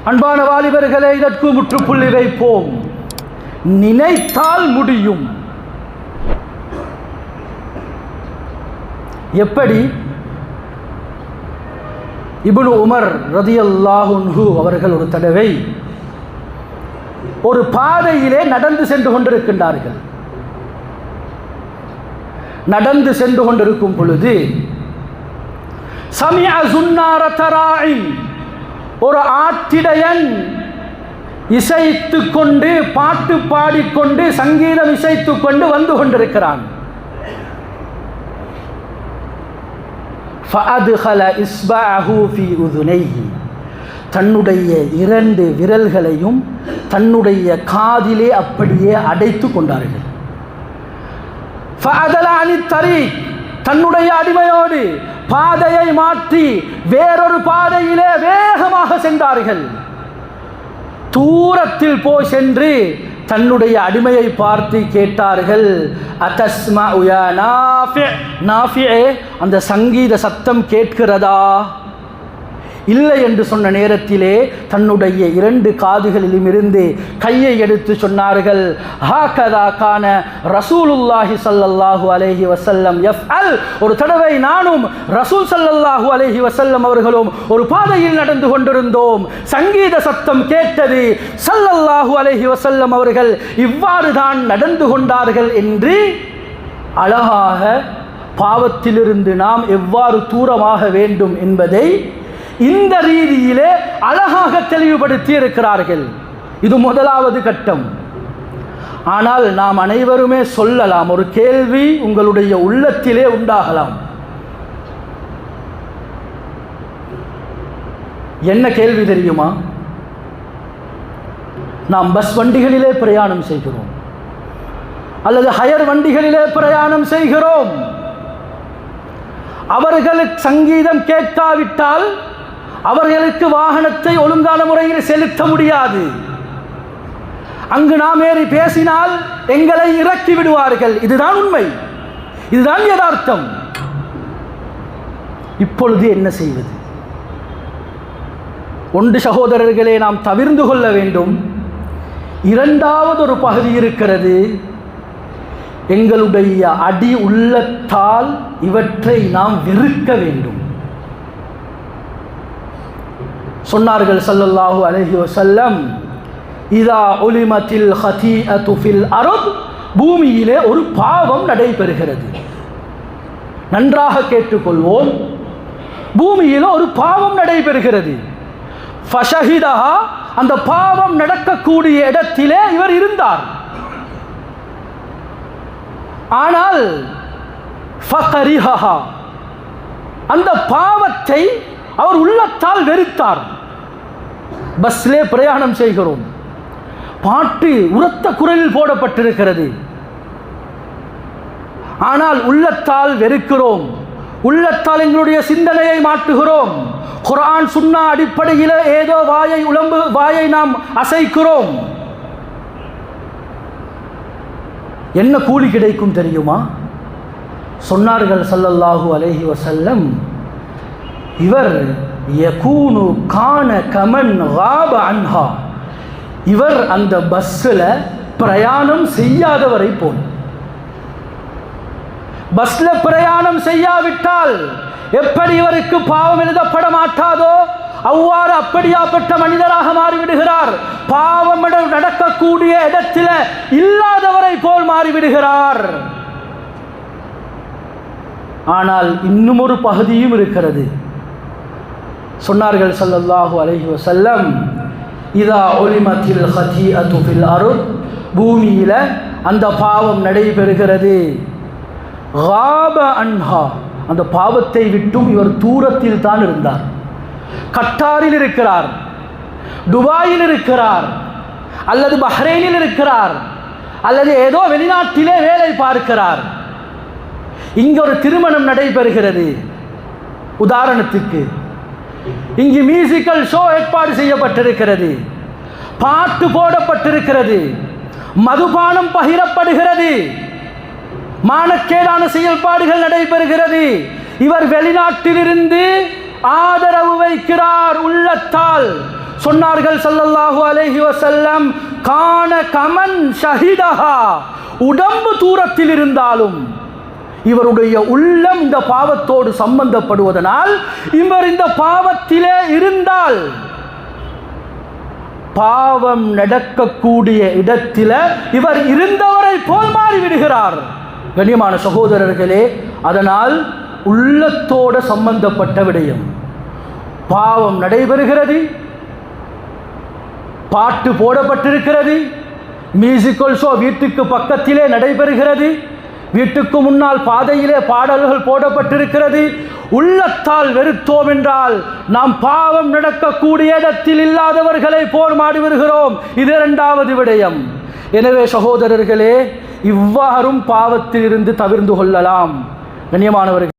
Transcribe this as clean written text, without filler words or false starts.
அன்பான வாலிபர்களே, இதற்கு முற்றுப்புள்ளி வைப்போம். நினைத்தால் முடியும். எப்படி? இப்னு உமர் ரதியல்லாஹு அன்ஹு அவர்கள் ஒரு தடவை ஒரு பாதையிலே நடந்து சென்று கொண்டிருக்கின்றார்கள். நடந்து சென்று கொண்டிருக்கும் பொழுது சமிஅ சுன்னாரத ராஇன், ஒரு ஆட்டிடையன் இசைத்து கொண்டு பாட்டு பாடிக்கொண்டு சங்கீதம் இசைத்து கொண்டு வந்து கொண்டிருக்கிறான். ஃபஅத்கல இஸ்பஅஹு ஃபீ உதுனைஹி, தன்னுடைய 2 விரல்களையும் தன்னுடைய காதிலே அப்படியே அடைத்து கொண்டார்கள். ஃபஅதல அனித் தரீக், தன்னுடைய அடிமையோடு பாதையை மாற்றி வேறொரு பாதையிலே வேகமாக சென்றார்கள். தூரத்தில் போய் சென்று தன்னுடைய அடிமையை பார்த்து கேட்டார்கள், அதஸ்மஉ யா நாஃபி', நாஃபி'ே, அந்த சங்கீத சத்தம் கேட்கிறதா? இல்லை என்று சொன்ன நேரத்திலே தன்னுடைய 2 காதுகளிலும் இருந்து கையை எடுத்து சொன்னார்கள், ஹாகதா கான ரசூலுல்லாஹி ஸல்லல்லாஹு அலைஹி வஸல்லம் யஃஅல், ஒரு தடவை நானும் ரசூல் ஸல்லல்லாஹு அலைஹி வஸல்லம் அவர்களும் ஒரு பாதையில் நடந்து கொண்டிருந்தோம், சங்கீத சத்தம் கேட்டது, ஸல்லல்லாஹு அலைஹி வஸல்லம் அவர்கள் இவ்வாறு தான் நடந்து கொண்டார்கள் என்று அழகாக பாவத்திலிருந்து நாம் எவ்வாறு தூரமாக வேண்டும் என்பதை இந்த ரீதியிலே அழகாக தெளிவுபடுத்தி இருக்கிறார்கள். இது முதலாவது கட்டம். ஆனால் நாம் அனைவருமே சொல்லலாம், ஒரு கேள்வி உங்களுடைய உள்ளத்திலே உண்டாகலாம். என்ன கேள்வி தெரியுமா? நாம் பஸ் வண்டிகளிலே பிரயாணம் செய்கிறோம் அல்லது ஹயர் வண்டிகளிலே பிரயாணம் செய்கிறோம். அவர்களுக்கு சங்கீதம் கேட்காவிட்டால் அவர்களுக்கு வாகனத்தை ஒழுங்கான முறையில் செலுத்த முடியாது. அங்கு நாம் ஏறி பேசினால் எங்களை இறக்கி விடுவார்கள். இதுதான் உண்மை, இதுதான் யதார்த்தம். இப்பொழுது என்ன செய்வது? ஒன்று சகோதரர்களே, நாம் தவிர்ந்து கொள்ள வேண்டும். இரண்டாவது ஒரு பகுதி இருக்கிறது. எங்களுடைய அடி உள்ளத்தால் இவற்றை நாம் வெறுக்க வேண்டும். சொன்னார்கள் ஸல்லல்லாஹு அலைஹி வஸல்லம், இதா உலிமத்தில் ஹதீஅத்து ஃபில் அர்த், பூமியிலே ஒரு பாவம் நடைபெறுகிறது. நன்றாக கேட்டுக்கொள்வோம். பூமியில் ஒரு பாவம் நடைபெறுகிறது. ஃபஷஹிதஹா, அந்த பாவம் நடக்கக்கூடிய இடத்திலே இவர் இருந்தார். ஆனால் ஃபகரிஹா, அந்த பாவத்தை அவர் உள்ளத்தால் வெறுத்தார். பஸ்லே பிரயாணம் செய்கிறோம், பாட்டு உரத்த குரலில் போடப்பட்டிருக்கிறது, ஆனால் உள்ளத்தால் வெறுக்கிறோம். உள்ளத்தால் எங்களுடைய சிந்தனையை மாற்றுகிறோம். குர்ஆன் சுன்னா அடிப்படையில் ஏதோ வாயை நாம் அசைக்கிறோம். என்ன கூலி கிடைக்கும் தெரியுமா? சொன்னார்கள் ஸல்லல்லாஹு அலைஹி வஸல்லம், இவர் யகூனு கான கமன் காப அன்ஹா, இவர் அந்த பஸ்ஸில் பிரயாணம் செய்யாதவரை போல். பஸ்ஸில் பிரயாணம் செய்யாவிட்டால் எப்படி இவருக்கு பாவம் எழுதப்பட மாட்டாதோ அவ்வாறு அப்படியாப்பட்ட மனிதராக மாறிவிடுகிறார். பாவம் நடக்கக்கூடிய இடத்தில் இல்லாதவரை போல் மாறிவிடுகிறார். ஆனால் இன்னும் ஒரு பகுதியும் இருக்கிறது. சொன்னார்கள் ஸல்லல்லாஹு அலைஹி வஸல்லம், இதா உலிமத்தில் ஹதீஅத்து ஃபில் அர்த், பூமியில அந்த பாவம் நடைபெறுகிறது. காப அன்ஹா, அந்த பாவத்தை விட்டும் இவர் தூரத்தில் தான் இருந்தார். கட்டாரில் இருக்கிறார், துபாயில் இருக்கிறார், அல்லது பஹ்ரைனில் இருக்கிறார், அல்லது ஏதோ வெளிநாட்டிலே வேலை பார்க்கிறார். இங்கு ஒரு திருமணம் நடைபெறுகிறது. உதாரணத்துக்கு இங்கு மியூசிக்கல் ஷோ ஏற்பாடு செய்யப்பட்டிருக்கிறது, பாட்டு போடப்பட்டிருக்கிறது, மதுபானம் பகிரப்படுகிறது, மானக்கேடான செயல்பாடுகள் நடைபெறுகிறது. இவர் வெளிநாட்டிலிருந்து ஆதரவு வைக்கிறார் உள்ளத்தால், சொன்னார்கள் ஸல்லல்லாஹு அலைஹி வஸல்லம், கான கமன் ஷஹிதஹா, உடம்பு தூரத்தில் இருந்தாலும் இவருடைய உள்ளம் இந்த பாவத்தோடு சம்பந்தப்படுவதனால் இவர் இந்த பாவத்திலே இருந்தால் பாவம் நடக்கக்கூடிய இடத்தில இவர் இருந்தவரை போல் மாறிவிடுகிறார். கண்ணியமான சகோதரர்களே, அதனால் உள்ளத்தோட சம்பந்தப்பட்ட விடயம். பாவம் நடைபெறுகிறது, பாட்டு போடப்பட்டிருக்கிறது, மியூசிக்கல் ஷோ வீட்டுக்கு பக்கத்திலே நடைபெறுகிறது, வீட்டுக்கு முன்னால் பாதையிலே பாடல்கள் போடப்பட்டிருக்கிறது. உள்ளத்தால் வெறுத்தோம் என்றால் நாம் பாவம் நடக்கக்கூடிய இடத்தில் இல்லாதவர்களை போர் மாடி வருகிறோம். இது இரண்டாவது விடயம். எனவே சகோதரர்களே, இவ்வாறும் பாவத்தில் இருந்து தவிர்ந்து கொள்ளலாம். கண்ணியமானவர்கள்,